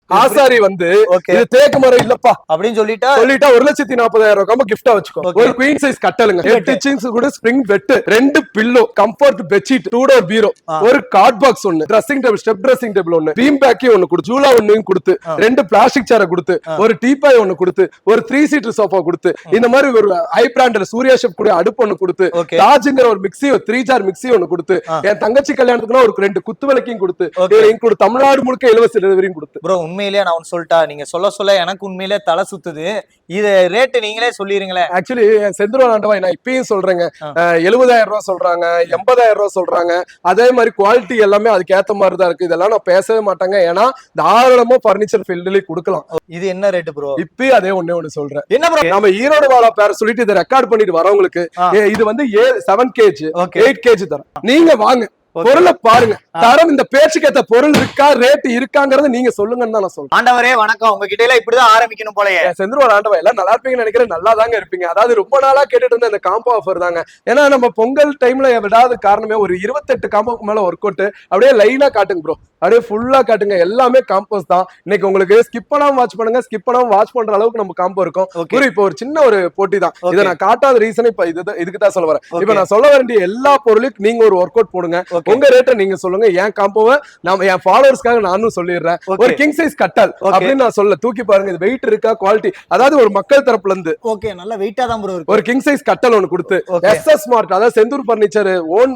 ஆசாரி வந்து இது தேக்கு மரம் இல்லப்பா அப்படின்னு சொல்லிட்டா 1,40,000 ரூபாய் கிஃப்டா வச்சுக்கோ. ஒரு குவீன் சைஸ் கட்டலுங்க, 8 இன்ச் கூட spring bed, 2 pillow, comfort bedsheet, 2 door பீரோ, ஒரு கார்ட் பாக்ஸ் ஒன்னு, dressing table, step dressing table ஒன்னு, பீம் பேக்கே ஒன்னு கொடுத்து, ஜூலா ஒன்னையும் கொடுத்து, 2 பிளாஸ்டிக் சேரை கொடுத்து, ஒரு டீபாய் ஒன்னு கொடுத்து, ஒரு 3 சீட்டர் சோஃபா கொடுத்து, இந்த மாதிரி ஒரு ஹை பிராண்டட் சூர்யா ஷெஃப் கூட அடுப்பு ஒன்னு கொடுத்து, தாஜ்ங்கிற ஒரு மிக்ஸி 3 ஜார் மிக்ஸி ஒன்னு கொடுத்து, என் தங்கச்சி கல்யாணத்துக்குனா ஒரு 2 குத்து விளக்கையும் கொடுத்து, இன்க்ளூட் தமிழ்நாடு முழுக்க இலவச டெலிவரியும் கொடுத்து. ப்ரோ உண்மையிலேயே நான் ஒன்னு சொல்லிட்டா, நீங்க சொல்ல எனக்கு உண்மையிலேயே தலை சுத்துது. இது ரேட் நீங்களே சொல்லிருங்களேன். ஆக்சுவலி செந்தூர் ஆண்டவா நான் இப்பயும் சொல்றேங்க, 70,000 ரூபாய் சொல்றாங்க, 80,000 ரூபாய் சொல்றாங்க. அதே மாதிரி குவாலிட்டி எல்லாமே அதுக்கு ஏத்த மாதிரி தான் இருக்கு. இதெல்லாம் நான் பேசவே மாட்டாங்க, ஏன்னா தாராளமா பர்னிச்சர் ஃபீல்ட்லயே கொடுக்கலாம். இது என்ன ரேட் ப்ரோ? இப்பயும் அதே ஒண்ணு சொல்றேன். என்ன ப்ரோ? நம்ம ஈரோடு வாழா பேர் சொல்லிட்டு இதை ரெக்கார்ட் பண்ணிட்டு வரவங்களுக்கு இது வந்து 7 kg 8 kg தரும். நீங்க வாங்க, பொருளை பாருங்க, தரம் இந்த பேச்சுக்கு ஏத்த பொருள் இருக்கா, ரேட் இருக்காங்கறத நீங்க சொல்லுங்கன்னு தான் நான் சொல்றேன். ஆண்டவரே வணக்கம், உங்ககிட்ட எல்லாம் இப்படிதான் ஆரம்பிக்கணும் போலயே. செந்தூர் ஆண்டவா எல்லாம் நல்லா இருப்பீங்கன்னு நினைக்கிறேன். நல்லா தாங்க இருப்பீங்க. அதாவது ரொம்ப நாளா கேட்டுட்டு இருந்த இந்த காம்போ ஆஃபர் தாங்க. ஏன்னா நம்ம பொங்கல் டைம்ல விடாத காரணமே ஒரு 28 காம்போக்கு மேல ஒர்க் அவுட் அப்படியே லைனா காட்டுங்க ப்ரோ, அப்படியே ஃபுல்லா காட்டுங்க. எல்லாமே காம்போஸ் தான். இன்னைக்கு உங்களுக்கு ஸ்கிப் பண்ணாம வாட்ச் பண்ணுங்க, ஸ்கிப் பண்ணாம வாட்ச் பண்ற அளவுக்கு நம்ம காம்போ இருக்கும். இப்போ ஒரு சின்ன ஒரு போட்டி தான். இதை நான் காட்டாத ரீசன் இப்ப இதுக்கு தான் சொல்ல வரேன். இப்ப நான் சொல்ல வேண்டிய எல்லா பொருளுக்கும் நீங்க ஒரு ஒர்க் அவுட் போடுங்க, உங்க ரேட்டை நீங்க சொல்லுங்க. என் காம்போவை நான் என் ஃபாலோவர்ஸ்க்காக நானும் சொல்லிடுறேன். ஒரு கிங் சைஸ் கட்டல் அப்படின்னு நான் சொல்ல, தூக்கி பாருங்க, இது வெயிட் இருக்கா, குவாலிட்டி, அதாவது ஒரு மக்கள் தரப்புல இருந்து ஓகே நல்ல வெயிட்டா தான் ப்ரோ இருக்கு. ஒரு கிங் சைஸ் கட்டல் ஒன்னு கொடுத்து, எஸ்எஸ் ஸ்மார்ட் அதாவது செந்தூர் பர்னிச்சர் ஓன்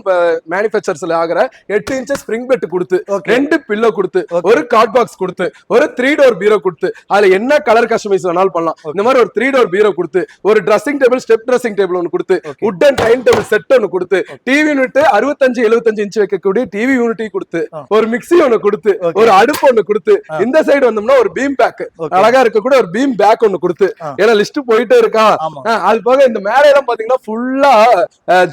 மேனுஃபேக்சர்ஸ்ல ஆகிற 8 இன்ச் ஸ்ப்ரிங் பெட் கொடுத்து, 2 பில்லோ கொடுத்து, ஒரு கார்ட் பாக்ஸ் கொடுத்து, ஒரு 3 டோர் பீரோ கொடுத்து, அதுல என்ன கலர் கஸ்டமைஸ் வேணாலும் பண்ணலாம். இந்த மாதிரி ஒரு 3 டோர் பீரோ கொடுத்து, ஒரு dressing table, step dressing table ஒன்னு கொடுத்து, வுடன் டைனிங் டேபிள் செட் ஒன்னு கொடுத்து, டிவி யூனிட் 65-75 இன்ச் வைக்கக்கூடிய டிவி யூனிட்டி கொடுத்து, ஒரு மிக்ஸி ஒன்னு கொடுத்து, ஒரு அடுப்பு ஒன்னு கொடுத்து, இந்த சைடு வந்தோம்னா ஒரு பீம் பேக் அழகா இருக்க கூட ஒரு பீம் பேக் ஒன்னு கொடுத்து, ஏன்னா லிஸ்ட் போயிட்டே இருக்கா. அது போக இந்த மேலையெல்லாம் பாத்தீங்கன்னா ஃபுல்லா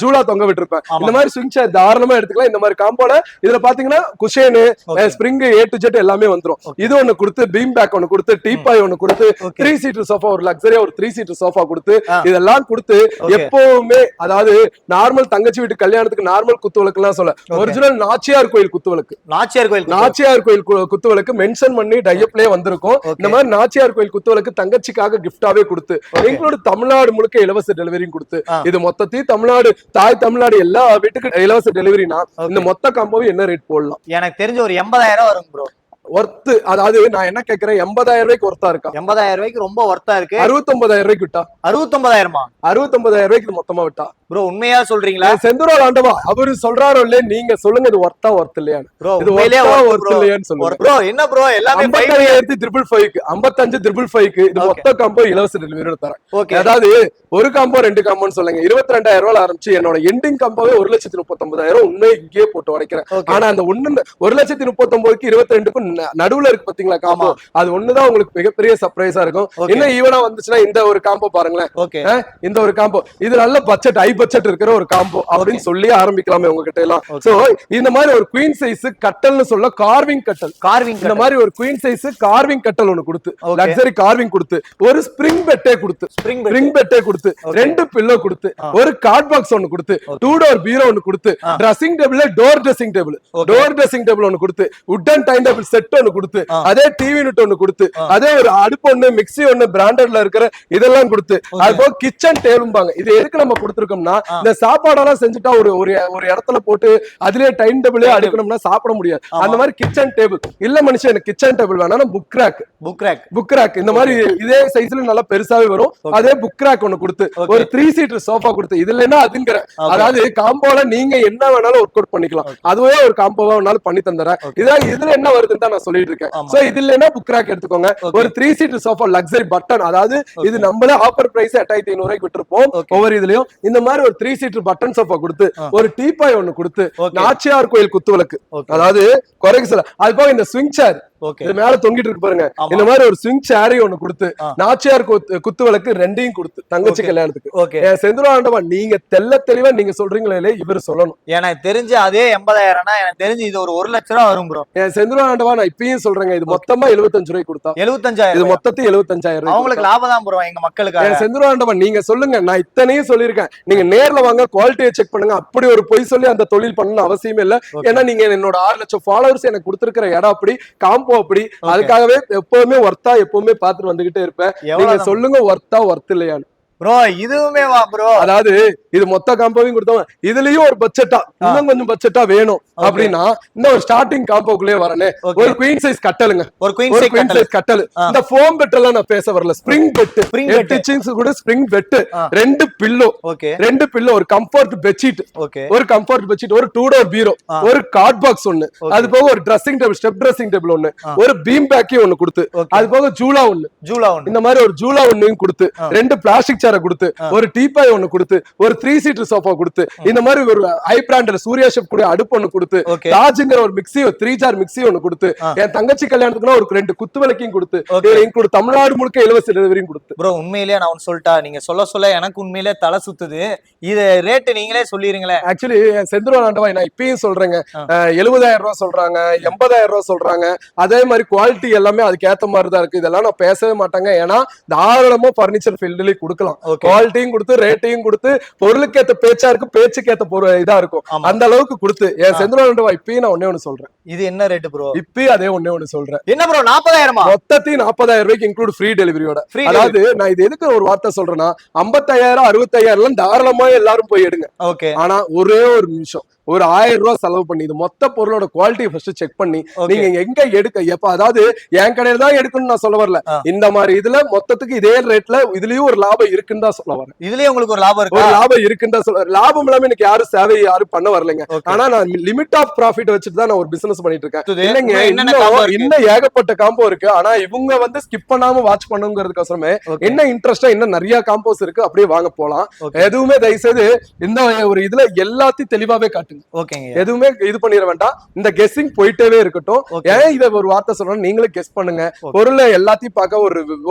ஜூலா தொங்க விட்டுருப்பேன். இந்த மாதிரி ஸ்விங் சேர் தாராளமா எடுத்துக்கலாம். இந்த மாதிரி காம்போல இதுல பாத்தீங்கன்னா குஷேனு, ஸ்ப்ரிங், A to Z எல்லாமே வந்துரும். இது ஒன்னு கொடுத்து, பீம் பேக் ஒன்னு கொடுத்து, டீபாய் ஒன்னு கொடுத்து, 3 சீட்டர் சோஃபா, ஒரு லக்ஸரியா ஒரு 3 சீட்டர் சோஃபா கொடுத்து, இதெல்லாம் கொடுத்து எப்பவுமே அதாவது நார்மல் தங்கச்சி வீட்டு கல்யாணத்துக்கு நார்மல் குத்துவிளக்கு எல்லாம் சொல்ல, ஒரிஜினல் நாச்சியார் கோயில் குத்துவிளக்கு, நாச்சியார் கோயில் குத்துவிளக்கு மென்ஷன் பண்ணி டைப்லயே வந்திருக்கும். இந்த மாதிரி நாச்சியார் கோயில் குத்துவிளக்கு தங்கச்சிக்காக கிஃப்டாவே கொடுத்து, இன்க்ளூட் தமிழ்நாடு முழுக்க இலவச டெலிவரியும் கொடுத்து, இது மொத்தத்தையும் தமிழ்நாடு தாய் தமிழ்நாடு எல்லா வீட்டுக்கு இலவச டெலிவரினா இந்த மொத்த காம்போவை என்ன ரேட் போடலாம்? எனக்கு தெரிஞ்ச ஒரு 80,000 வரும் ப்ரோ. ஒர்த்து, அதாவது நான் என்ன கேக்குறேன், 80,000 ரூபாய்க்கு ஒர்த்தா இருக்கா? 80,000 ரூபாய்க்கு ரொம்ப ஒர்த்தா இருக்கு. 69,000 ரூபாய்க்கு விட்டா? 69,000மா? 69,000 ரூபாய்க்கு மொத்தமா விட்டா? ப்ரோ உண்மையா சொல்றீங்களா? செந்தூர் ஆண்டவா அவரு சொல்றாரோ இல்லையா, நீங்க சொல்லுங்க இது ஒர்த்தா ஒர்த் இல்லையான்னு. இது ஒர்த் இல்லையான்னு சொல்லுங்க ப்ரோ. என்ன ப்ரோ எல்லாமே 55,555 55,555 இது மொத்த காம்போ இலவச டெலிவரி தரேன். அதாவது ஒரு காம்போ 2 காம்போன்னு சொல்லுங்க, 22,000 ரூபாய் ஆரம்பிச்சு என்னோட எண்டிங் காம்போவே 1,39,000 உண்மையை இங்கே போட்டு உடைக்கிறேன். ஆனா அந்த 1,39,000க்கு 22க்கும் நடுவுல இருக்கு பாத்தீங்களா காம்போ, அது ஒண்ணுதான் உங்களுக்கு மிகப்பெரிய சர்ப்ரைஸா இருக்கும். இன்னும் ஈவனா வந்துச்சுன்னா இந்த ஒரு காம்போ பாருங்களேன், இந்த ஒரு காம்போ இது நல்ல பட்ஜெட், ஹை பட்ஜெட் இருக்கிற ஒரு காம்போ அப்படின்னு சொல்லி ஆரம்பிக்கலாமே உங்ககிட்ட எல்லாம். சோ இந்த மாதிரி ஒரு குவீன் சைஸ் கட்டல்னு சொல்ல, கார்விங் கட்டல், இந்த மாதிரி ஒரு குவீன் சைஸ் கார்விங் கட்டல் ஒன்னு கொடுத்து, லக்ஸரி கார்விங் கொடுத்து, ஒரு ஸ்ப்ரிங் பெட்டே கொடுத்து, 2 பில்லோ கொடுத்து, ஒரு கார்ட் பாக்ஸ் ஒன்னு கொடுத்து, 2 டோர் பீரோ ஒன்னு கொடுத்து, dressing table, door dressing table ஒன்னு கொடுத்து, வுடன் டைனிங் டேபிள் செட் ஒன்னு கொடுத்து, அதே டிவி யூனிட் ஒன்னு கொடுத்து, அதே ஒரு அடுப்பு ஒன்னு, மிக்ஸி ஒன்னு, பிராண்டட்ல இருக்கிற இதெல்லாம் கொடுத்து, அது போக கிச்சன் டேபிள்பாங்க. இது எதுக்கு நம்ம கொடுத்துருக்கோம்னா, இந்த சாப்பாடெல்லாம் செஞ்சுட்டா ஒரு இடத்துல போட்டு அதுலயே டைம் டேபிளே அடுக்கணும்னா சாப்பிட முடியாது. அந்த மாதிரி கிச்சன் டேபிள் இல்ல மனுஷன், எனக்கு கிச்சன் டேபிள் வேணா புக் ரேக் இந்த மாதிரி இதே சைஸ்ல நல்லா பெருசாவே வரும். அதே புக் ரேக் ஒன்னு கொடுத்து, ஒரு 3 சீட்டர் சோஃபா கொடுத்து, இதுல என்ன அதுங்கிற, அதாவது காம்போல நீங்க என்ன வேணாலும் ஒர்க் அவுட் பண்ணிக்கலாம். அதுவே ஒரு காம்போவா வேணாலும் பண்ணி தந்துறேன். இதான் இதுல என்ன வருதுன்னு தான் நான் சொல்லிட்டு இருக்கேன். சோ இதுல என்ன புக் ரேக் எடுத்துக்கோங்க, ஒரு 3 சீட்டர் சோஃபா லக்ஸரி பட்டன், அதாவது இது நம்மளே ஆஃபர் பிரைஸ் 8,500 ரூபாய்க்கு விட்டுருப்போம் ஒவ்வொரு இதுலயும். இந்த மாதிரி ஒரு 3 சீட்டர் பட்டன் சோஃபா கொடுத்து, ஒரு டீபாய் ஒன்னு கொடுத்து, நாச்சியார் கோயில் குத்துவிளக்கு, அதாவது குறைக்கு சொல்ல, அது போக இந்த ஸ்விங் சேர் இது மேல தொங்கிட்டு இருக்கு பாருங்க, இந்த மாதிரி ஒரு ஸ்விங் சேரி ஒன்னு கொடுத்து, நாச்சியார் குத்துவிளக்கு 2யும் கொடுத்து, தங்கச்சி கல்யாணத்துக்கு. செந்தூர் ஆண்டவா நீங்க தெளிவா நீங்க சொல்றீங்களே, இவரு சொல்லணும். எனக்கு தெரிஞ்சு அதே 80,000 எனக்கு தெரிஞ்சு இது ஒரு 1 லட்சம் ரூபாய் வரும் ப்ரோ. செந்தூர் ஆண்டவா நான் இப்பயும் சொல்றேங்க, இது மொத்தமா 75 ரூபாய்க்கு கொடுத்தா 75,000, இது மொத்தத்தையும் 75,000 அவங்களுக்கு லாபம் தான் ப்ரோ எங்க மக்களுக்கு. செந்தூர் ஆண்டவா நீங்க சொல்லுங்க, நான் இத்தனையும் சொல்லியிருக்கேன். நீங்க நேர்ல வாங்க, குவாலிட்டியை செக் பண்ணுங்க. அப்படி ஒரு பொய் சொல்லி அந்த தொழில் பண்ணணும் அவசியமே இல்ல. ஏன்னா நீங்க என்னோட 6 லட்சம் ஃபாலோவர்ஸ் எனக்கு கொடுத்திருக்கிற இடம் அப்படி. காம்போ காம்போ அப்படி. அதுக்காகவே எப்பவுமே ஒர்த்தா எப்பவுமே பாத்துட்டு வந்துகிட்டே இருப்பேன். நீங்க சொல்லுங்க ஒர்த்தா ஒர்த் இல்லையான்னு. ப்ரோ இதுவுமே வா ப்ரோ. அதாவது இது மொத்த காம்போவையும் கொடுத்தோம், இதுலயும் ஒரு பட்ஜெட்டா இன்னும் கொஞ்சம் பட்ஜெட்டா வேணும் அப்படின்னா இந்த ஒரு ஸ்டார்டிங் காம்போக்குள்ளே வரனே ஒரு குவீன் சைஸ் கட்டலுங்க. ஒரு குவீன் சைஸ் கட்டல். இந்த ஃபோம் பெட் எல்லாம் நான் பேச வரல. ஸ்ப்ரிங் பெட் 8 இன்ச் கூட ஸ்ப்ரிங் பெட், 2 பில்லோ, 2 பில்லோ, ஒரு கம்ஃபர்ட் பெட்ஷீட், ஒரு கம்ஃபர்ட் பெட்ஷீட், ஒரு 2 டோர் பீரோ, ஒரு கார்ட் பாக்ஸ் ஒன்னு, அது போக ஒரு dressing table, step dressing table ஒன்னு, ஒரு பீம் பேக்கி ஒன்னு கொடுத்து, அது போக ஜூலா ஒன்னு, இந்த மாதிரி ஒரு ஜூலா ஒன்னையும் கொடுத்து, 2 பிளாஸ்டிக் சேரை கொடுத்து, ஒரு டீபாய் ஒன்னு கொடுத்து, ஒரு 3 சீட்டர் சோஃபா கொடுத்து, இந்த மாதிரி ஒரு ஹை பிராண்டட் சூர்யா ஷெஃப் கூட அடுப்பு ஒன்னு கொடுத்து, தாஜ்ங்கிற ஒரு மிக்ஸி, ஒரு 3 ஜார் மிக்ஸி ஒன்னு கொடுத்து, என் தங்கச்சி கல்யாணத்துக்குனா ஒரு 2 குத்து விளக்கையும் கொடுத்து, இன்க்ளூட் தமிழ்நாடு முழுக்க இலவச டெலிவரியும் கொடுத்து. ப்ரோ உண்மையிலேயே நான் சொல்லிட்டா நீங்க சொல்ல எனக்கு உண்மையிலேயே தலை சுத்துது. இது ரேட் நீங்களே சொல்லிருங்களேன். ஆக்சுவலி செந்தூர் ஆண்டவா நான் இப்பயும் சொல்றேங்க, 70,000 ரூபாய் சொல்றாங்க, 80,000 ரூபாய் சொல்றாங்க. அதே மாதிரி குவாலிட்டி எல்லாமே அதுக்கு ஏத்த மாதிரி தான் இருக்கு. இதெல்லாம் நான் பேசவே மாட்டாங்க. ஏன்னா தாராளமா பர்னிச்சர் ஃபீல்ட்லயே கொடுக்கலாம். குவாலிட்டியும் கொடுத்து ரேட்டையும் கொடுத்து பொருளுக்கு ஏத்த பேச்சா இருக்கு, பேச்சுக்கு ஏத்த இதா இருக்கும். அந்த அளவுக்கு கொடுத்து என் செந்தூர் ஆண்டவா இப்பயும் நான் ஒண்ணே ஒண்ணு சொல்றேன். இது என்ன ரேட் ப்ரோ? இப்பயும் அதே ஒண்ணே ஒண்ணு சொல்றேன். என்ன ப்ரோ 40,000? மொத்தத்தையும் 40,000 ரூபாய்க்கு இன்க்ளூட் ஃப்ரீ டெலிவரியோட. அதாவது நான் இது எதுக்கு ஒரு வார்த்தை சொல்றேன்னா 55,000 60,000 எல்லாம் தாராளமா எல்லாரும் போய் எடுங்க. ஆனா ஒரே ஒரு நிமிஷம் ஒரு 1000 ரூபாய் செலவு பண்ணி இது மொத்த பொருளோட குவாலிட்டி ஃபர்ஸ்ட் செக் பண்ணி நீங்க எங்க எடுக்க எப்ப, அதாவது என் கடையில தான் எடுக்கணும்னு நான் சொல்ல வரல. இந்த மாதிரி இதுல மொத்தத்துக்கு இதே ரேட்ல இதுலயும் ஒரு லாபம் இருக்குன்னு தான் சொல்ல வரேன். இதுலயும் உங்களுக்கு ஒரு லாபம் இருக்கு. ஒரு லாபம் இருக்குன்னு தான் சொல்ல. லாபம் இல்லாம எனக்கு யாரும் சேவை யாரும் பண்ண வரலைங்க. ஆனா நான் லிமிட் ஆஃப் ப்ராஃபிட் வச்சுட்டு தான் நான் ஒரு பிசினஸ் பண்ணிட்டு இருக்கேன். இல்லைங்க, இன்னும் ஏகப்பட்ட காம்போ இருக்கு. ஆனா இவங்க வந்து ஸ்கிப் பண்ணாம வாட்ச் பண்ணுங்கிறதுக்கோசரமே என்ன இன்ட்ரெஸ்டா இன்னும் நிறைய காம்போஸ் இருக்கு, அப்படியே வாங்க போலாம். எதுவுமே தயவுசெய்து இந்த ஒரு இதுல எல்லாத்தையும் தெளிவாவே காட்டுங்க. எதுவுமே இது பண்ணிட வேண்டாம். இந்த கெஸ்ஸிங் போயிட்டே இருக்கட்டும். ஏன் இத ஒரு வார்த்தை சொல்றேன், நீங்களே கெஸ் பண்ணுங்க. பொருளை எல்லாத்தையும் பார்க்க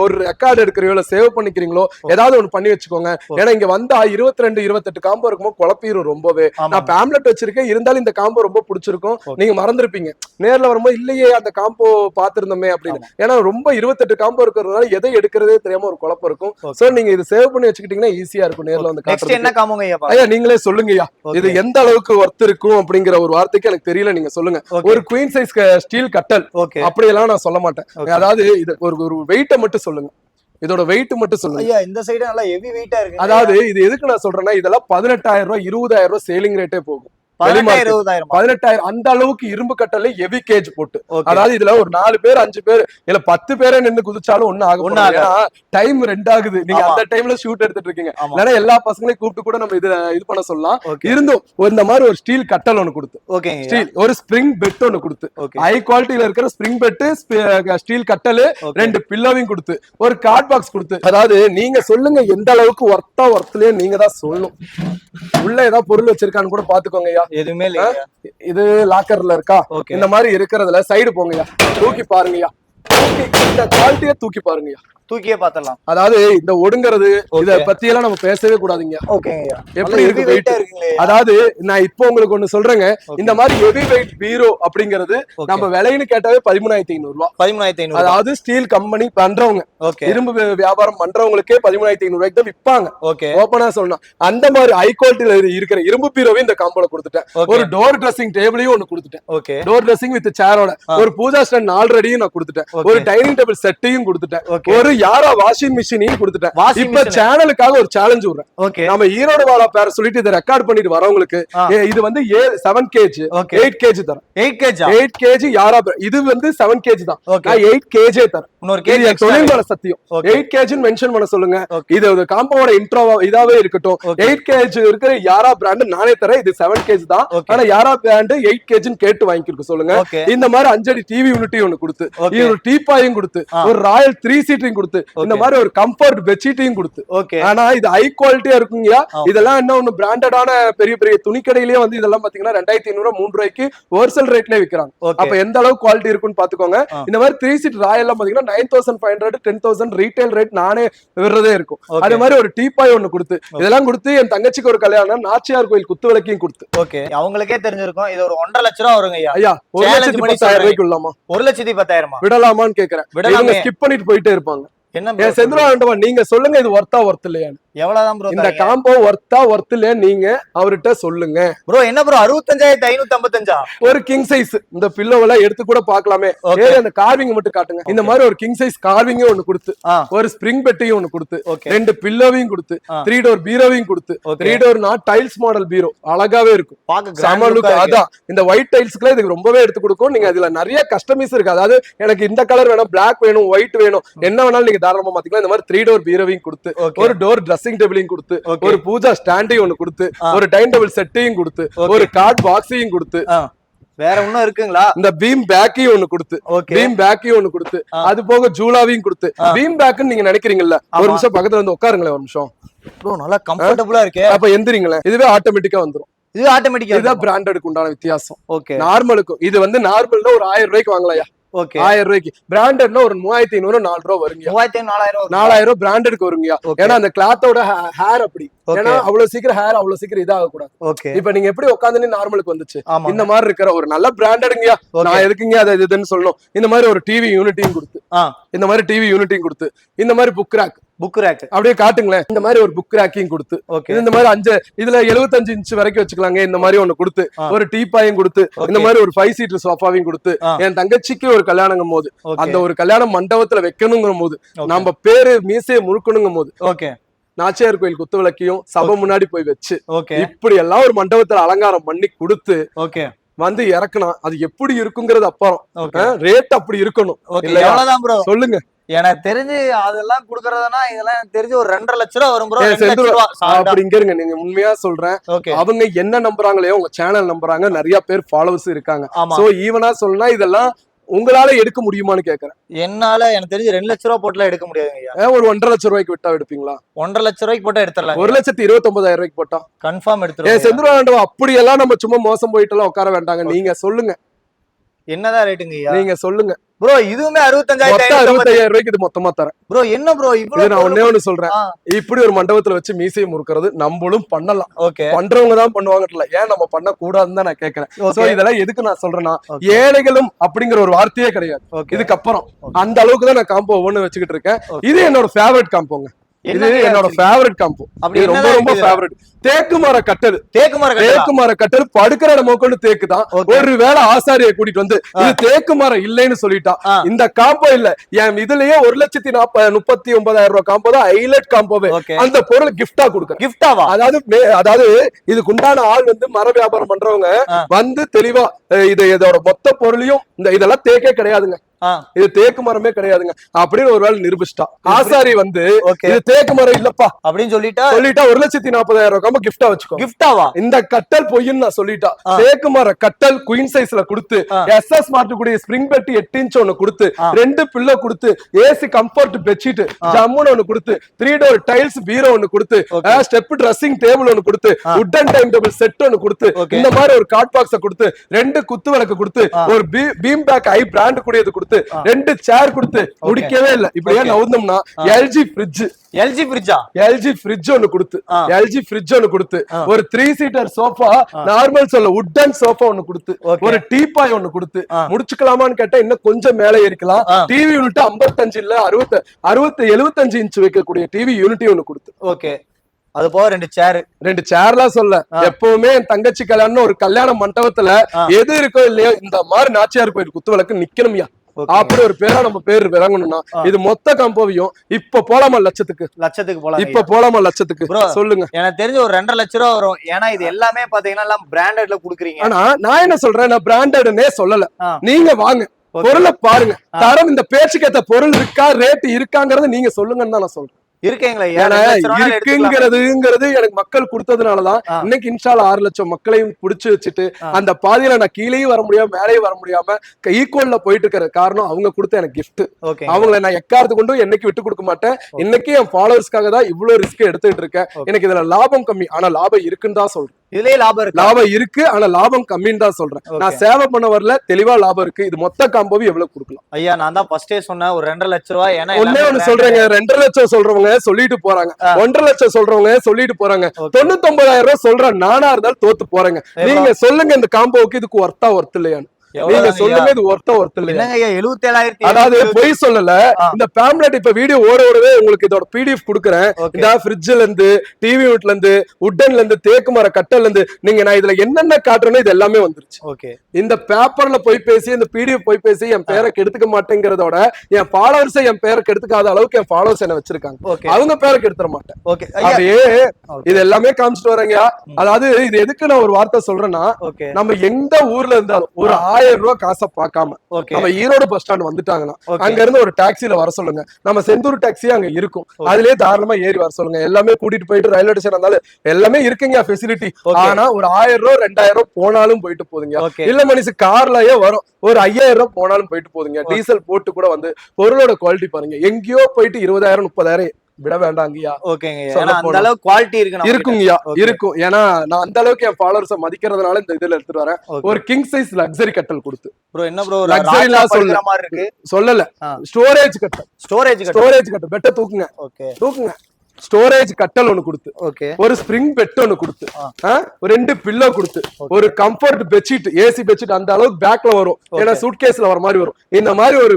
ஒரு ரெக்கார்டு எடுக்கிறீங்களோ, சேவ் பண்ணிக்கிறீங்களோ, ஏதாவது ஒண்ணு பண்ணி வச்சுக்கோங்க. ஏன்னா இங்க வந்தா 22 28 காம்போ இருக்கும்போது குழப்பிடும் ரொம்பவே. நான் பேம்லெட் வச்சிருக்கேன், இருந்தாலும் இந்த காம்போ ரொம்ப பிடிச்சிருக்கும். நீங்க மறந்துருப்பீங்க நேர்ல வரும்போது, இல்லையே அந்த காம்போ பாத்துருந்தோமே அப்படின்னு. ஏன்னா ரொம்ப 28 காம்போ இருக்கிறதுனால எதை எடுக்கிறதே தெரியாம ஒரு குழப்பம் இருக்கும். சோ நீங்க இது சேவ் பண்ணி வச்சுக்கிட்டீங்கன்னா ஈஸியா இருக்கும் நேர்ல வந்து காட்டுறது. என்ன காம்போங்க ஐயா நீங்களே சொல்லுங்கய்யா, இது எந்த அளவுக்கு ஒர்த் இருக்கும் அப்படிங்கிற ஒரு வார்த்தைக்கு எனக்கு தெரியல. நீங்க சொல்லுங்க. ஒரு குவீன் சைஸ் ஸ்டீல் கட்டல் அப்படி எல்லாம் நான் சொல்ல மாட்டேன். அதாவது இது ஒரு வெயிட்ட மட்டும் சொல்லுங்க. இதோட வெயிட் மட்டும் சொல்லுங்க. ஐயா இந்த சைடு நல்லா ஹெவி வெயிட்டா இருக்கு. அதாவது இது எதுக்கு நான் சொல்றேன்னா, இதெல்லாம் 18,000 ரூபாய் 20,000 ரூபாய் சேலிங் ரேட்டே போகும். 18,000 அந்த அளவுக்கு இரும்பு கட்டல ஹெவி கேஜ் போட்டு. அதாவது இதுல ஒரு 4 பேர் 5 பேர் இல்ல 10 பேரே நின்று குதிச்சாலும் ஒண்ணு ஆகும். டைம் 2 ஆகுது. நீங்க அந்த டைம்ல ஷூட் எடுத்துட்டு இருக்கீங்க. இல்லனா எல்லா பசங்களையும் கூப்பிட்டு கூட நம்ம இது பண்ண சொல்லலாம். இருந்தும் இந்த மாதிரி ஒரு ஸ்டீல் கட்டல் ஒன்னு கொடுத்து, ஸ்டீல் ஒரு ஸ்ப்ரிங் பெட் ஒன்னு கொடுத்து, ஹை குவாலிட்டியில இருக்கிற ஸ்ப்ரிங் பெட், ஸ்டீல் கட்டல், 2 பில்லோவையும் கொடுத்து, ஒரு கார்ட் பாக்ஸ் கொடுத்து. அதாவது நீங்க சொல்லுங்க எந்த அளவுக்கு ஒர்த்லயே நீங்க தான் சொல்லணும். உள்ள ஏதாவது பொருள் வச்சிருக்கான்னு கூட பாத்துக்கோங்க ஐயா. எதுவுமே இல்ல. இது லாக்கர்ல இருக்கா? இந்த மாதிரி இருக்கிறதுல சைடு போங்கய்யா, தூக்கி பாருங்கய்யா. இந்த குவாலிட்டியை தூக்கி பாருங்கய்யா. தூக்கியே பாத்தலாம். அதாவது இந்த ஒடுங்கிறது இத பத்தி எல்லாம் நம்ம பேசவே கூடாதுங்க. எப்படி இருக்கு வெயிட்? அதாவது நான் இப்போ உங்களுக்கு ஒண்ணு சொல்றேங்க. இந்த மாதிரி ஹெவி வெயிட் பீரோ அப்படிங்கிறது நம்ம விலைன்னு கேட்டாவே 13,500 ரூபாய். 13,500. அதாவது ஸ்டீல் கம்பெனி பண்றவங்க, இரும்பு வியாபாரம் பண்றவங்களுக்கே 13,500 ரூபாய்க்கு தான் விற்பாங்க. ஓப்பனா சொல்லணும். அந்த மாதிரி ஹை குவாலிட்டியில இருக்கிற இரும்பு பீரோவே இந்த காம்போல கொடுத்துட்டேன். ஒரு டோர் ட்ரெஸ்ஸிங் டேபிளையும் ஒன்னு கொடுத்துட்டேன். டோர் ட்ரெஸ்ஸிங் வித் சேரோட. ஒரு பூஜா ஸ்டாண்ட் ஆல்ரெடியும் நான் கொடுத்துட்டேன். ஒரு டைனிங் டேபிள் செட்டையும் கொடுத்துட்டேன். ஒரு யாரா வாஷிங் மிஷினையும் கொடுத்துட்டேன். இப்ப சேனலுக்காக ஒரு சேலஞ்ச் விடுறேன். நம்ம ஈரோடு வாழா பேர சொல்லிட்டு இதை ரெக்கார்ட் பண்ணிட்டு வரவங்களுக்கு இது வந்து 7 kg 8 kg தரேன். 8 kg யாரா இது வந்து 7 kg தான். நான் 8 kg தரேன். தொழில்மல சத்தியம் 8 kg மென்ஷன் பண்ண சொல்லுங்க. இது காம்போட இன்ட்ரோ இதாவே இருக்கட்டும். 8 kg இருக்கிற யாரா பிராண்ட் நானே தரேன். இது 7 kg தான். ஆனா யாரா பிராண்ட் 8 kg கேட்டு வாங்கிக்க சொல்லுங்க. இந்த மாதிரி 5 அடி டிவி யூனிட்டி ஒன்னு கொடுத்து, ஒரு டீபாயும் கொடுத்து, ஒரு ராயல் 3 சீட்டரையும் கொடுத்து, இந்த மாதிரி ஒரு கம்ஃபர்ட் பெட்ஷீட்டையும் கொடுத்து. ஆனா இது ஹை குவாலிட்டியா இருக்குங்க. இதெல்லாம் என்ன ஒண்ணு பிராண்டடான பெரிய பெரிய துணி கடையிலேயே வந்து இதெல்லாம் பாத்தீங்கன்னா 2,500 3 ரூபாய்க்கு ஹோல்சேல் ரேட்லயே விக்கிறாங்க. அப்ப எந்த அளவுக்கு குவாலிட்டி இருக்குன்னு பாத்துக்கோங்க. இந்த மாதிரி 3 சீட் ராயல் எல்லாம் பாத்தீங்கன்னா 9,500 10,000 ரீட்டைல் ரேட் நானே விடுறதே இருக்கும். அதே மாதிரி ஒரு டீபாய் ஒண்ணு கொடுத்து, இதெல்லாம் கொடுத்து என் தங்கச்சிக்கு ஒரு கல்யாணம் நாச்சியார் கோயில் குத்து விளக்கையும் கொடுத்து. அவங்களுக்கே தெரிஞ்சிருக்கும் இது ஒரு 1.5 லட்சம் ரூபாய் வருங்க ஐயா. 1,10,000 ரூபாய்க்கு உள்ளாமா? 1,10,000 விடலாமான்னு கேக்குறேன். ஸ்கிப் பண்ணிட்டு போயிட்டே இருப்பாங்க. என்ன bro செந்தில் ஆண்டவன் நீங்க சொல்லுங்க இது ஒர்த்தா ஒர்த் இல்லையான்னு. எவ்வளவுதான் ப்ரோ இந்த காம்போ ஒர்த்தா ஒர்த் இல்லையா நீங்க அவர்கிட்ட சொல்லுங்க. ப்ரோ என்ன ப்ரோ 65,555 ஒரு கிங் சைஸ் இந்த பில்லோவெல்ல எடுத்து கூட பார்க்கலாமே. அந்த கார்விங் மட்டும் காட்டுங்க. இந்த மாதிரி ஒரு கிங் சைஸ் கார்விங் ஒன்னு கொடுத்து, ஒரு ஸ்பிரிங் பெட்டையும் ஒன்னு கொடுத்து, 2 பில்லோவையும் கொடுத்து, 3 டோர் பீரோவையும் கொடுத்து, 3 டோர் நாட் டைல்ஸ் மாடல் பீரோ அழகாவே இருக்கும். செம லுக். அதான் இந்த ஒயிட் டைல்ஸ்க்குலாம் இதுக்கு ரொம்பவே எடுத்து கொடுக்கும். நீங்க அதுல நிறைய கஸ்டமைஸ் இருக்கு. அதாவது எனக்கு இந்த கலர் வேணும், பிளாக் வேணும், ஒயிட் வேணும், என்ன வேணாலும் நீங்க தாராளமா மாத்திக்கலாம். இந்த மாதிரி 3 டோர் பீரோவையும் கொடுத்து, ஒரு டோர் ட்ரெஸ்ஸிங் டேபிளையும் கொடுத்து, ஒரு பூஜா ஸ்டாண்டையும் ஒன்னு கொடுத்து, ஒரு டைனிங் டேபிள் செட்டையும் கொடுத்து, ஒரு கார்ட் பாக்ஸையும் கொடுத்து, வேற ஒண்ணும் இருக்குங்களா? இந்த பீம் பேக்கையும் ஒன்னு கொடுத்து, பீம் பேக்கையும் ஒன்னு கொடுத்து, அது போக ஜூலாவையும் கொடுத்து. பீம் பேக்னு நீங்க நினைக்கிறீங்கல்ல, ஒரு நிமிஷம் பக்கத்துல வந்து உட்காருங்களேன் ஒரு நிமிஷம். ப்ரோ நல்லா கம்ஃபர்ட்டபிளா இருக்கு. அப்ப எந்திரிங்களேன், இதுவே ஆட்டோமேட்டிக்கா வந்துரும். இது ஆட்டோமேட்டிக்கா. இதுதான் பிராண்டடுக்கு உண்டான வித்தியாசம். ஓகே. நார்மலுக்கும் இது வந்து நார்மல்னா ஒரு 1000 ரூபாய்க்கு வாங்கலையா? ஓகே. 1000 ரூபாய்க்கு. பிராண்டட்னா ஒரு 3500 4 ரூபா வருங்க. 3500 4000 பிராண்டடுக்கு வருங்க. ஏன்னா அந்த கிளாத்தோட ஹேர் அப்படி. ஏன்னா அவ்வளவு சீக்கிரம் ஹேர் அவ்வளவு சீக்கிரம் இதாக கூடாது. ஓகே. இப்ப நீங்க எப்படி உட்கார்ந்து நார்மலுக்கு வந்துச்சு, இந்த மாதிரி இருக்கிற ஒரு நல்ல பிராண்டடுங்க. நான் எதுக்குங்க அதை இதுன்னு சொல்லணும். இந்த மாதிரி ஒரு டிவி யூனிட்டையும் கொடுத்து, இந்த மாதிரி டிவி யூனிட்டையும் கொடுத்து, இந்த மாதிரி புக் ரேக் அப்படியே காட்டுங்களேன். இந்த மாதிரி ஒரு புக் ரேக்கையும் கொடுத்து, இந்த மாதிரி 5 இதுல 75 இன்ச் வரைக்கும் வச்சுக்கலாங்க. இந்த மாதிரி ஒண்ணு கொடுத்து, ஒரு டீப்பாயும் கொடுத்து, இந்த மாதிரி ஒரு 5 சீட்டர் சோஃபாவையும் கொடுத்து, என் தங்கச்சிக்கு ஒரு கல்யாணங்கும் போது, அந்த ஒரு கல்யாண மண்டபத்துல வைக்கணுங்கும் போது, நம்ம பேரு மீசையை முழுக்கணுங்கும் போது, நாச்சியார் கோயில் குத்து விளக்கையும் சபை முன்னாடி போய் வச்சு, இப்படி எல்லாம் ஒரு மண்டபத்துல அலங்காரம் பண்ணி கொடுத்து வந்து இறக்கணும். அது எப்படி இருக்குங்கிறது அப்புறம். ரேட் அப்படி இருக்கணும். சொல்லுங்க. எனக்கு தெரிஞ்சு அதெல்லாம் குடுக்கறதுனா இதெல்லாம் எனக்கு தெரிஞ்சு ஒரு 2.5 லட்சம் ரூபா வரும் ப்ரோ. அப்படி இங்க இருங்க, நீங்க உண்மையா சொல்றேன். அவங்க என்ன நம்புறாங்களே உங்க சேனல் நம்புறாங்க, நிறைய பேர் ஃபாலோவர்ஸ் இருக்காங்க. சோ ஈவனா சொல்லனா இதெல்லாம் உங்களால எடுக்க முடியுமான்னு கேக்குறேன். என்னால எனக்கு தெரிஞ்சு 2 லட்சம் ரூபாய் போட்டுலாம் எடுக்க முடியாதுங்க. ஒரு 1.5 லட்சம் ரூபாய்க்கு விட்டா எடுப்பீங்களா? 1.5 லட்சம் ரூபாய்க்கு போட்டா எடுத்துடலாம். 1,29,000 ரூபாய்க்கு போட்டா கன்ஃபார்ம் எடுத்துருவோம். செந்தில் ஆண்டவன் அப்படி எல்லாம் நம்ம சும்மா மோசம் போயிட்டு எல்லாம் உட்கார வேண்டாங்க. நீங்க சொல்லுங்க என்னதான் ரேட்டுங்க? நீங்க சொல்லுங்க ப்ரோ. இதுவுமே 65,000 ரூபாய்க்கு இது மொத்தமா தரேன். ப்ரோ என்ன ப்ரோ இவ்வளவு? நான் ஒண்ணே ஒண்ணு சொல்றேன். இப்படி ஒரு மண்டபத்துல வச்சு மீசையை முறுக்கிறது நம்மளும் பண்ணலாம். ஓகே. பண்றவங்க தான் பண்ணுவாங்கல, ஏன் நம்ம பண்ண கூடாதுன்னு தான் நான் கேக்குறேன். சோ இதெல்லாம் எதுக்கு நான் சொல்றேன்னா, ஏழைகளும் அப்படிங்கிற ஒரு வார்த்தையே கிடையாது இதுக்கப்புறம். அந்த அளவுக்கு தான் நான் காம்போ ஒண்ணு வச்சுக்கிட்டு இருக்கேன். இது என்னோட ஃபேவரட் காம்போங்க. இது என்னோட ஃபேவரட் காம்போ. ரொம்ப ரொம்ப ஃபேவரட். தேக்கு மர கட்டல் படுக்கிற இடம் கொண்டு தேக்கு தான். ஒருவேளை ஆசாரியை கூட்டிட்டு வந்து இது தேக்கு மரம் இல்லைன்னு சொல்லிட்டா இந்த காம்போ இல்ல. என் இதுலயே 1,39,000 ரூபாய் காம்போ தான் ஹைலைட் காம்போவே. அந்த பொருள் கிஃப்டா கொடுக்குறேன். கிஃப்டாவா? அதாவது இதுக்கு உண்டான ஆள் வந்து மர வியாபாரம் பண்றவங்க வந்து தெளிவா இதோட மொத்த பொருளையும் இதெல்லாம் தேக்கே கிடையாதுங்க, இது தேக்கு மரமே கிடையாதுங்க அப்படின்னு ஒரு வேலை நிரூபிச்சிட்டா. ஆசாரி வந்து இது தேக்கு மரம் இல்லப்பா அப்படின்னு சொல்லிட்டா 1,40,000 ரூபாய் கிஃப்டா வச்சுக்கோ. கிஃப்டாவா? இந்த கட்டல் பொய்ன்னு நான் சொல்லிட்டா. தேக்கு மர கட்டல் குயின் சைஸ்ல கொடுத்து, எஸ்எஸ் மாட்டக்கூடிய ஸ்பிரிங் பெட் 8 இன்ச் ஒன்னு கொடுத்து, 2 பில்லோ கொடுத்து, ஏசி கம்ஃபர்ட் பெட்ஷீட் ஜம்முன்னு ஒன்னு கொடுத்து, 3 டோர் டைல்ஸ் பீரோ ஒன்னு கொடுத்து, ஸ்டெப் ட்ரெஸ்ஸிங் டேபிள் ஒன்னு கொடுத்து, வுடன் டைம் டேபிள் செட் ஒன்னு கொடுத்து, இந்த மாதிரி ஒரு கார்ட் பாக்ஸ் கொடுத்து, 2 குத்து விளக்கு கொடுத்து, ஒரு பீம் பேக் ஐ பிராண்ட் கூடியது கொடுத்து, 2 சேர் கொடுத்து முடிக்கவே இல்ல. இப்படியே நவுந்தோம்னா எல்ஜி ஃப்ரிட்ஜ் ஒன்னு கொடுத்து, ஒரு 3 சீட்டர் சோஃபா நார்மல் சொல்ல வுடன் சோஃபா ஒன்னு கொடுத்து, ஒரு டீபாய் ஒன்னு கொடுத்து முடிச்சுக்கலாமான்னு கேட்டா இன்னும் கொஞ்சம் மேலே இருக்கலாம். டிவி யூனிட் 55 இல்ல 75 இன்ச் வைக்கக்கூடிய டிவி யூனிட் ஒன்னு கொடுத்து. ஓகே. அது போக 2 சேர்லாம் சொல்ல. எப்பவுமே என் தங்கச்சி கல்யாணம் ஒரு கல்யாண மண்டபத்துல எது இருக்கோ இல்லையோ இந்த மாதிரி நாச்சியார் கோயில் குத்து விளக்கு நிக்கணும்யா. அப்படி ஒரு பேரா நம்ம பேர் இறங்கணும்னா இது மொத்த காம்போவையும் இப்ப போலாமா லட்சத்துக்கு போலாம். இப்ப போலாமா லட்சத்துக்கு? சொல்லுங்க. எனக்கு தெரிஞ்ச ஒரு 2.5 லட்சம் ரூபா வரும். ஏன்னா இது எல்லாமே பாத்தீங்கன்னா எல்லாம் பிராண்டட்ல குடுக்குறீங்க. ஆனா நான் என்ன சொல்றேன், நான் பிராண்டட்னே சொல்லல. நீங்க வாங்க, பொருளை பாருங்க, தரம் இந்த பேச்சுக்கு ஏத்த பொருள் இருக்கா, ரேட் இருக்காங்கறத நீங்க சொல்லுங்கன்னு தான் நான் சொல்றேன். இருக்குங்கிறது எனக்கு மக்கள் கொடுத்ததுனாலதான் இன்னைக்கு இன்ஷால்ல 6 லட்சம் மக்களையும் புடிச்சு வச்சுட்டு அந்த பாதியில நான் கீழேயும் வர முடியாம மேலேயும் வர முடியாம ஈக்குவல்ல போயிட்டு இருக்கிற காரணம் அவங்க கொடுத்த எனக்கு கிஃப்ட். அவங்களை நான் எக்காரத்து கொண்டும் என்னைக்கு விட்டு கொடுக்க மாட்டேன். இன்னைக்கு என் ஃபாலோவர்ஸ்க்காக தான் இவ்வளவு ரிஸ்க் எடுத்துட்டு இருக்கேன். எனக்கு இதுல லாபம் கம்மி, ஆனா லாபம் இருக்குன்னு தான் சொல்றேன். இதுலயே லாபம் இருக்கு, ஆனா லாபம் கம்மின்னு தான் சொல்றேன். நான் சேவை பண்ண வரல, தெளிவா லாபம் இருக்கு. இது மொத்த காம்போவி எவ்வளவு கொடுக்கலாம்? ஐயா நான் தான் ஃபர்ஸ்டே சொன்னேன் ஒரு 2.5 லட்சம் ரூபாய். ஏன்னா ஒண்ணே ஒண்ணு சொல்றேங்க, 2.5 லட்சம் சொல்றவங்க சொல்லிட்டு போறாங்க, 1.5 லட்சம் சொல்றவங்க சொல்லிட்டு போறாங்க, 99,000 ரூபாய் சொல்ற நானா இருந்தாலும் தோத்து போறேங்க. நீங்க சொல்லுங்க இந்த காம்போவுக்கு இதுக்கு ஒர்த்தா ஒர்த் இல்லையான்னு. நீங்க சொல்லுங்க இது ஒர்த் இல்லையா? என்னங்க ஐயா 77,000 அதாவது பொய் சொல்லல. இந்த பேம்லெட் இப்ப வீடியோ ஓடவே உங்களுக்கு இதோட PDF குடுக்குறேன். இந்த ஃப்ரிட்ஜ்ல இருந்து டிவி யூனிட்ல இருந்து உட்டன்ல இருந்து தேக்கு மர கட்டல்ல இருந்து நீங்க நான் இதுல என்னென்ன காட்டுறேன்னு இது எல்லாமே வந்துருச்சு. ஓகே. இந்த பேப்பர்ல போய் பேசி இந்த PDF போய் பேசி என் பேரை கெடுத்துக்க மாட்டேங்கிறதோட என் ஃபாலோவர்ஸ் என் பேரை கெடுத்துக்காத அளவுக்கு என் ஃபாலோவர்ஸ் என்ன வச்சிருக்காங்க. அவங்க பேரை கெடுத்துற மாட்டேன். ஓகே. அப்படியே இது எல்லாமே காமிச்சிட்டு வரேங்க. அதாவது இது எதுக்கு நான் ஒரு வார்த்தை சொல்றேன்னா, நம்ம எந்த ஊர்ல இருந்தாலும் ஒரு 1000 ரூபாய் காசை பார்க்காம நம்ம ஈரோடு பஸ் ஸ்டாண்ட் வந்துட்டாங்கன்னா அங்க இருந்து ஒரு டாக்ஸில வர சொல்லுங்க. நம்ம செந்தூர் டாக்ஸி அங்க இருக்கும், அதுலயே தாராளமா ஏறி வர சொல்லுங்க. எல்லாமே கூட்டிட்டு போயிட்டு ரயில்வே ஸ்டேஷன் இருந்தாலும் எல்லாமே இருக்குங்க ஃபெசிலிட்டி. ஆனா ஒரு 1000 ரூபாய் 2000 ரூபாய் போனாலும் போயிட்டு போதுங்க. இல்ல மனுஷன் கார்லயே வரும், ஒரு 5000 ரூபாய் போனாலும் போயிட்டு போதுங்க. டீசல் போட்டு கூட வந்து பொருளோட குவாலிட்டி பாருங்க. எங்கேயோ போயிட்டு 20,000 30,000 விட வேண்டாங்கய்யா. அந்த அளவுக்கு குவாலிட்டி இருக்குங்கய்யா, இருக்கும். ஏன்னா நான் அந்த அளவுக்கு என் ஃபாலோவர்ஸ மதிக்கிறதுனால இந்த இதுல எடுத்துட்டு வரேன். ஒரு கிங் சைஸ் லக்ஸரி கட்டல் கொடுத்து. ப்ரோ என்ன ப்ரோ லக்ஸரிலாம் சொல்லல, ஸ்டோரேஜ் கட்டல். ஸ்டோரேஜ் கட்டல் பெட்ட தூக்குங்க. தூக்குங்க. ஸ்டோரேஜ் கட்டல் ஒண்ணு கொடுத்து, ஒரு ஸ்பிரிங் பெட் ஒண்ணு கொடுத்து, ஒரு 2 பில்லோ கொடுத்து, ஒரு கம்ஃபர்ட் பெட்ஷீட், ஏசி பெட்ஷீட் அந்த அளவுக்கு பேக்ல வரும். ஏன்னா சூட்கேஸ்ல வர மாதிரி வரும். இந்த மாதிரி ஒரு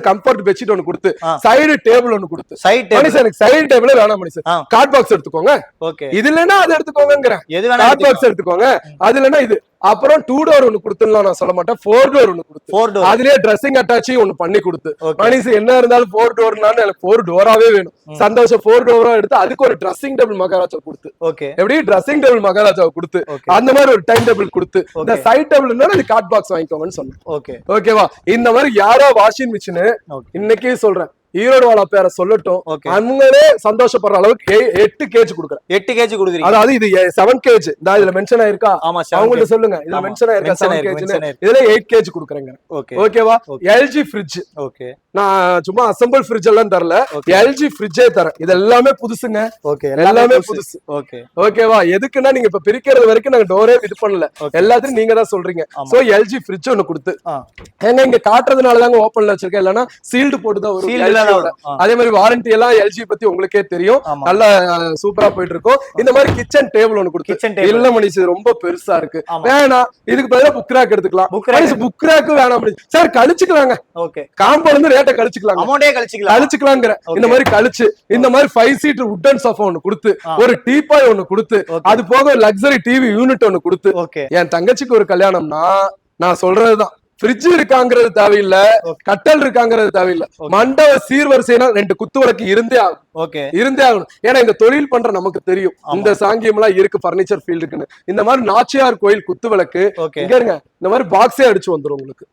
கம்ஃபர்ட் பெட்ஷீட் ஒன்னு கொடுத்து, சைடு டேபிள் ஒன்னு கொடுத்து. மனுஷனுக்கு சைடு டேபிள் வேணாம் மனுஷன், கார்ட் பாக்ஸ் எடுத்துக்கோங்க. இது இல்லைன்னா அது எடுத்துக்கோங்கிறேன். கார்ட் பாக்ஸ் எடுத்துக்கோங்க. அது இல்லைன்னா இது. அப்புறம் 2 டோர் ஒன்னு கொடுத்துலாம் நான் சொல்ல மாட்டேன், 4 டோர் ஒன்னு கொடுத்து, அதுலயே ட்ரெஸ்ஸிங் அட்டாச் ஒன்னு பண்ணி கொடுத்து. மனுஷன் என்ன இருந்தாலும் 4 டோர்னாலும் எனக்கு 4 டோராவே வேணும். சந்தோஷம் 4 டோரா எடுத்து அதுக்கு ஒரு ட்ரெஸ்ஸிங் டேபிள் மகாராஜா கொடுத்து, எப்படி ட்ரெஸ்ஸிங் டேபிள் மகாராஜா கொடுத்து அந்த மாதிரி ஒரு டைம் டேபிள் கொடுத்து, இந்த சைட் டேபிள் இது கார்ட் பாக்ஸ் வாங்கிக்கோங்கன்னு சொன்னேன். ஓகேவா? இந்த மாதிரி யாரோ வாஷிங் மிஷின் இன்னைக்கே சொல்றேன், ஈரோடு வாழ பேரை சொல்லட்டும், அவங்களே சந்தோஷப்படுற அளவுக்கு 8 கேஜ் கொடுக்குறேன். 8 கேஜ் கொடுக்குறீங்க. அதாவது இது 7 கேஜ். இதுல மென்ஷன் ஆயிருக்கா? அவங்கள்ட்ட சொல்லுங்க, இதுல மென்ஷன் ஆயிருக்கா 7 கேஜ். இதுல 8 கேஜ் கொடுக்குறேங்க. ஓகேவா? LG fridge. நான் சும்மா அசம்பிள் ஃப்ரிட்ஜ் எல்லாம் தரல, LG ஃப்ரிட்ஜே தரேன். இது எல்லாமே புதுசுங்க. எல்லாமே புதுசு. ஓகேவா? எதுக்குன்னா நீங்க இப்ப பிரிக்கிறது வரைக்கும் நாங்க டோரே இது பண்ணல, எல்லாத்தையும் நீங்க தான் சொல்றீங்க. சோ LG ஃப்ரிட்ஜ் ஒன்னு கொடுத்து, ஏங்க இங்க காட்டுறதுனாலதாங்க ஓபன்ல வச்சிருக்கேன், இல்லன்னா சீல்டு போட்டுதான் வரும். அதே மாதிரி வாரண்டி எல்லாம் LG பத்தி உங்களுக்கே தெரியும், நல்லா சூப்பரா போயிட்டு இருக்கும். இந்த மாதிரி கிச்சன் டேபிள் ஒன்னு கொடுத்து, இல்ல மனுஷன் ரொம்ப பெருசா இருக்கு, வேணாம் இதுக்கு பதிலா புக் ரேக் எடுத்துக்கலாம். புக் ரேக் வேணாம் சார், கழிச்சுக்கலாங்க. காம்பவுண்ட் வந்து ரேட்டை கழிச்சுக்கலாங்கிற இந்த மாதிரி கழிச்சு, இந்த மாதிரி 5 சீட்டர் உட்டன் சோஃபா ஒன்னு கொடுத்து, ஒரு டீபாய் ஒன்னு கொடுத்து, அது போக லக்ஸரி டிவி யூனிட் ஒன்னு கொடுத்து. என் தங்கச்சிக்கு ஒரு கல்யாணம்னா நான் சொல்றதுதான், ஃப்ரிட்ஜ் இருக்காங்கிறது தேவையில்லை, கட்டல் இருக்காங்கிறது தேவையில்லை, மண்டப சீர்வரிசைனா 2 குத்து விளக்கு இருந்தே ஆகணும். ஏன்னா இந்த தொழில் பண்ற நமக்கு தெரியும், இந்த சாங்கியம் எல்லாம் இருக்கு பர்னிச்சர் ஃபீல்டுக்குன்னு. இந்த மாதிரி நாச்சியார் கோயில் குத்து விளக்கு இங்க இருங்க, இந்த மாதிரி பாக்ஸே அடிச்சு வந்துரும் உங்களுக்கு.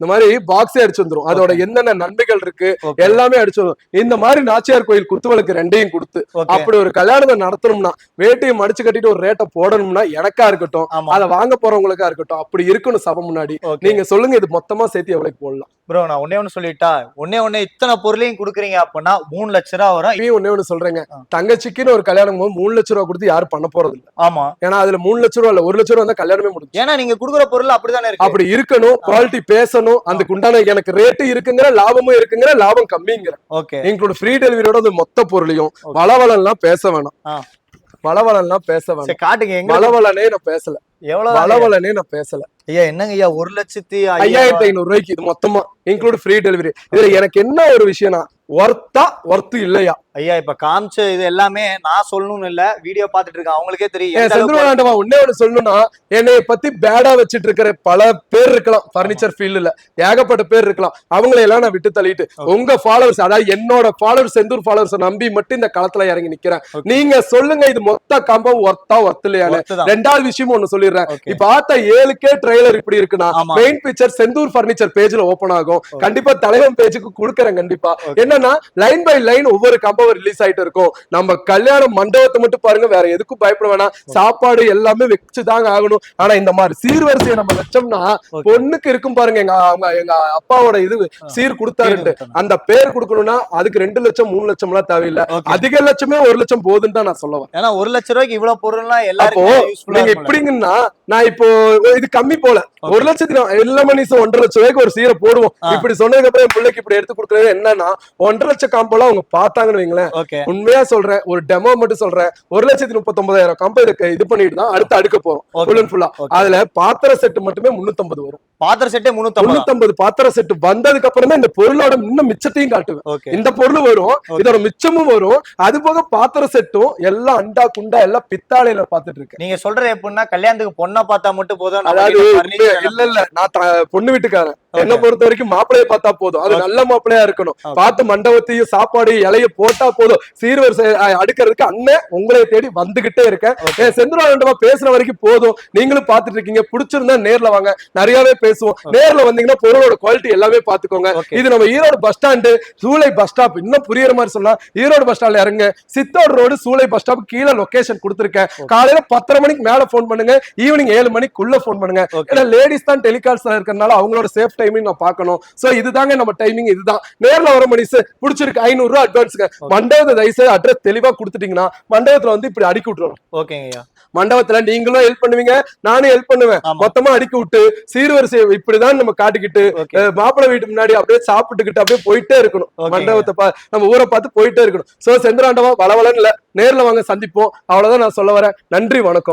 இந்த மாதிரி பாக்ஸே அடிச்சு வந்துரும். அதோட என்னென்ன நன்மைகள் இருக்கு எல்லாமே அடிச்சு வரும். இந்த மாதிரி நாச்சியார் கோயில் குத்துவிளக்கு 2யும் கொடுத்து, அப்படி ஒரு கல்யாணத்தை நடத்தணும்னா வேட்டையும் மடிச்சு கட்டிட்டு ஒரு ரேட்டை போடணும்னா எனக்கா இருக்கட்டும், அதை வாங்க போறவங்களுக்கா இருக்கட்டும், அப்படி இருக்கணும் சபை முன்னாடி. நீங்க சொல்லுங்க, இது மொத்தமா சேர்த்து எவ்வளவு போடலாம்? ப்ரோ நான் ஒண்ணே சொல்லிட்டா, ஒண்ணே இத்தனை பொருளையும் கொடுக்குறீங்க அப்படின்னா 3 லட்சம் ரூபா வரும். ஒண்ணே சொல்றேங்க, தங்கச்சிக்குன்னு ஒரு கல்யாணம் 3 லட்சம் ரூபா கொடுத்து யாரும் பண்ண போறது இல்ல. ஆமா, ஏன்னா அதுல 3 லட்சம் ரூபா இல்ல 1 லட்சம் ரூபா தான் கல்யாணமே முடியும். ஏன்னா நீங்க கொடுக்குற பொருள் அப்படிதானே இருக்கு. அப்படி இருக்கணும், குவாலிட்டி பேசணும், அதுக்கு உண்டான எனக்கு ரேட்டு இருக்குங்கிற, லாபமும் இருக்குங்கிற, லாபம் கம்மிங்கிற. எங்களோட ஃப்ரீ டெலிவரியோட மொத்த பொருளையும் வளவளம்லாம் பேச வேணாம். வளவளம்லாம் பேச வேணாம். காட்டுங்க, வளவளனே நான் பேசல. எவ்வளவு வளவளனே நான் பேசல. ஐயா என்னங்க ஐயா 1,05,500 ரூபாய்க்கு இது மொத்தமா இன்க்ளூட் ஃப்ரீ டெலிவரி. இதுல எனக்கு என்ன ஒரு விஷயம்னா, ஒர்த்து இல்லையா? ஐயா இப்ப காமிச்ச இது எல்லாமே நான் சொல்லணும்னு இல்ல, வீடியோ பாத்துட்டு இருக்கேன் அவங்களுக்கே தெரியும். செந்தில் ஒன்னே ஒண்ணு சொல்லணும்னா, என்னைய பத்தி பேடா வச்சிட்டு இருக்கிற பல பேர் இருக்கலாம், பர்னிச்சர் ஃபீல்டுல ஏகப்பட்ட பேர் இருக்கலாம். அவங்களை எல்லாம் நான் விட்டு தள்ளிட்டு உங்க ஃபாலோவர்ஸ், அதாவது என்னோட ஃபாலோவர்ஸ், செந்தூர் ஃபாலோவர்ஸ் நம்பி மட்டும் இந்த களத்துல இறங்கி நிக்கிறேன். நீங்க சொல்லுங்க, இது மொத்த காம்போ ஒர்த் இல்லையான்னு. 2வது விஷயம் ஒண்ணு சொல்லிடுறேன். இப்ப பார்த்த 7K ட்ரெய்லர் இப்படி இருக்குன்னா, மெயின் பிக்சர் செந்தூர் பர்னிச்சர் பேஜ்ல ஓபன் ஆகும். கண்டிப்பா தலைவன் பேஜுக்கு கொடுக்கறேன். கண்டிப்பா என்னன்னா லைன் பை லைன் ஒவ்வொரு காம்போ ரிலீஸ் ஆயிட்டு இருக்கும். நம்ம கல்யாண மண்டபத்தை மட்டும் பாருங்க, வேற எதுக்கும் பயப்பட வேணாம். சாப்பாடு எல்லாமே வச்சுதாங்க ஆகணும். ஆனா இந்த மாதிரி சீர்வரிசையை நம்ம வச்சோம்னா, பொண்ணுக்கு இருக்கும் பாருங்க, எங்க அப்பாவோட இது சீர் கொடுத்தாருட்டு அந்த பேர் கொடுக்கணும்னா அதுக்கு 2 லட்சம் 3 லட்சம் எல்லாம் தேவையில்லை. அதிக லட்சமே 1 லட்சம் போதுன்னு தான் நான் சொல்லுவேன். ஏன்னா 1 லட்சம் ரூபாய்க்கு இவ்வளவு பொருள்லாம் எல்லாரும் நீங்க இப்படிங்கன்னா, நான் இப்போ இது கம்மி போல 1 லட்சத்துக்கு எல்லா மனுஷன் 1.5 லட்சம் ரூபாய்க்கு ஒரு சீரை போடுவோம். இப்படி சொன்னதுக்கு அப்புறம் என் பிள்ளைக்கு இப்படி எடுத்து கொடுக்கறது என்னன்னா, 1.5 லட்சம் காம்போலாம் அவங்க பார்த்தாங்கன்னு வைங்களேன், வச்சுங்களேன். ஓகே உண்மையா சொல்றேன், ஒரு டெமோ மட்டும் சொல்றேன். 1,39,000 கம்போ இது பண்ணிட்டு தான் அடுத்து அடுக்க போறோம் ஃபுல் அண்ட் ஃபுல்லா. அதுல பாத்திர செட் மட்டுமே 350 வரும். பாத்திர செட்டே 350 பாத்திர செட் வந்ததுக்கு அப்புறம் தான் இந்த பொருளோட இன்னும் மிச்சத்தையும் காட்டுவேன். இந்த பொருள் வரும், இதோட மிச்சமும் வரும், அது போக பாத்திர செட்டும் எல்லாம் அண்டா குண்டா எல்லாம் பித்தாளையில பாத்துட்டு இருக்கேன். நீங்க சொல்றது எப்படின்னா கல்யாணத்துக்கு பொண்ணை பார்த்தா மட்டும் போதும், அதாவது இல்ல நான் பொண்ணு வீட்டுக்காரன். என்ன பொறுத்த வரைக்கும் மாப்பிள்ளைய பார்த்தா போதும், அது நல்ல மாப்பிள்ளையா இருக்கணும். பார்த்து மண்டபத்தையும் சாப்பாடு இலைய போட்டா போதும். சீர்வரிசை அடுக்கிறதுக்கு அண்ணன் உங்களை தேடி வந்துகிட்டே இருக்கேன். செந்துராண்டமா பேசுற வரைக்கும் போதும். நீங்களும் பாத்துட்டு இருக்கீங்க, பிடிச்சிருந்தா நேர்ல வாங்க, நிறையவே பேசுவோம். நேர்ல வந்தீங்கன்னா பொருளோட குவாலிட்டி எல்லாமே பாத்துக்கோங்க. இது நம்ம ஈரோடு பஸ் ஸ்டாண்டு சூளை பஸ் ஸ்டாப். இன்னும் புரியுற மாதிரி சொன்னா ஈரோடு பஸ் ஸ்டாண்ட்ல இறங்க, சித்தோடு ரோடு சூளை பஸ் ஸ்டாப் கீழே லொகேஷன் கொடுத்திருக்கேன். காலையில 10:30 மணிக்கு மேல போன் பண்ணுங்க, ஈவினிங் 7 மணிக்குள்ள போன் பண்ணுங்க. ஏன்னா லேடிஸ் தான் டெலிகால்ஸ்ல இருக்கறனால அவங்களோட சேஃப் டைமிங் நான் பார்க்கணும். சோ இதுதாங்க நம்ம டைமிங். இதுதான் நேர்ல வர மணிஸ் பிடிச்சிருக்கு 500 ரூபாய் அட்வான்ஸ்ங்க. மண்டபத்தை தயவுசெய்து அட்ரஸ் தெளிவா கொடுத்துட்டீங்கன்னா மண்டபத்துல வந்து இப்படி அடிக்கி விட்டுருவோம். ஓகேங்கய்யா. மண்டபத்துல நீங்களும் ஹெல்ப் பண்ணுவீங்க, நானும் ஹெல்ப் பண்ணுவேன். மொத்தமா அடிக்கி விட்டு சீர்வரிசை இப்படிதான் நம்ம காட்டிக்கிட்டு மாப்பிள்ளை வீட்டு முன்னாடி அப்படியே சாப்பிட்டுக்கிட்டு அப்படியே போயிட்டே இருக்கணும். மண்டபத்தை நம்ம ஊரை பார்த்து போயிட்டே இருக்கணும். சோ செந்திராண்டவா வளவலன்னு இல்ல, நேர்ல வாங்க சந்திப்போம். அவ்வளவுதான் நான் சொல்ல வரேன். நன்றி, வணக்கம்.